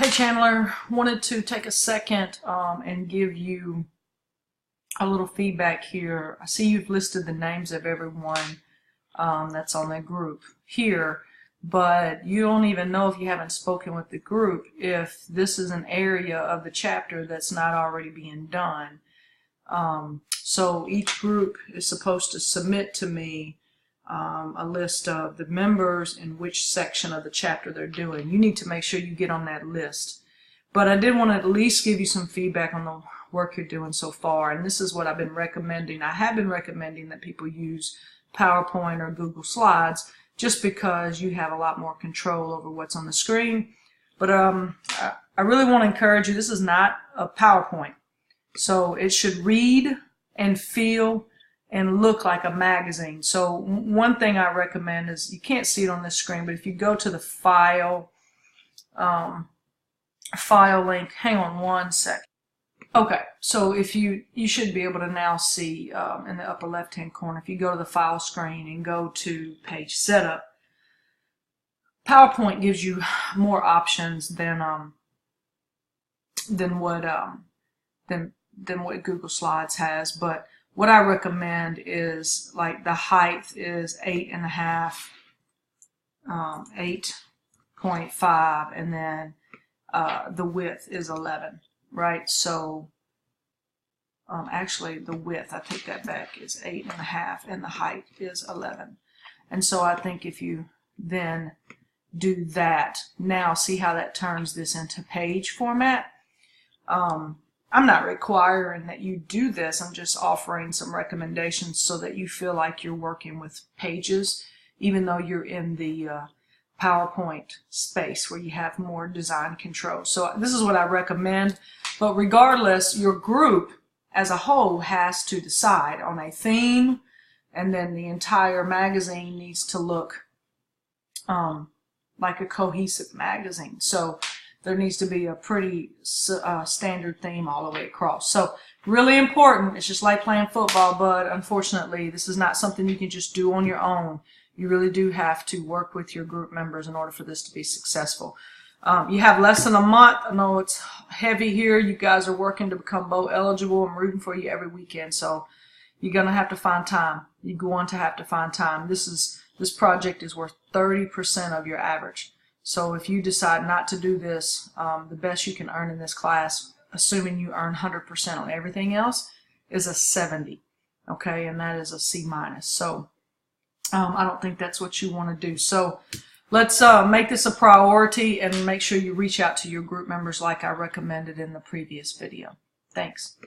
Hey Chandler, wanted to take a second and give you a little feedback here. I see you've listed the names of everyone that's on the group here, but you don't even know, if you haven't spoken with the group, if this is an area of the chapter that's not already being done. So each group is supposed to submit to me a list of the members and which section of the chapter they're doing. You need to make sure you get on that list. But I did want to at least give you some feedback on the work you're doing so far, and this is what I've been recommending. I have been recommending that people use PowerPoint or Google Slides just because you have a lot more control over what's on the screen. But I really want to encourage you, this is not a PowerPoint. So it should read and feel and look like a magazine. So one thing I recommend is, you can't see it on this screen, but if you go to the file link, hang on one second. Okay, so if you should be able to now see in the upper left hand corner, if you go to the file screen and go to page setup, PowerPoint gives you more options than what Google Slides has. But what I recommend is, like, the height is 8.5, 8.5, and then the width is 11, right? So actually the width, I take that back, is 8.5, and the height is 11. And so I think if you then do that, now see how that turns this into page format. I'm not requiring that you do this. I'm just offering some recommendations so that you feel like you're working with pages, even though you're in the PowerPoint space where you have more design control. So this is what I recommend. But regardless, your group as a whole has to decide on a theme, and then the entire magazine needs to look like a cohesive magazine. So there needs to be a pretty standard theme all the way across. So really important. It's just like playing football, but unfortunately this is not something you can just do on your own. You really do have to work with your group members in order for this to be successful. You have less than a month. I know it's heavy here. You guys are working to become bowl eligible. I'm rooting for you every weekend, so you're going to have to find time. You're going to have to find time. This project is worth 30% of your average. So if you decide not to do this, the best you can earn in this class, assuming you earn 100% on everything else, is a 70. Okay, and that is a C-. So I don't think that's what you want to do. So let's make this a priority and make sure you reach out to your group members like I recommended in the previous video. Thanks.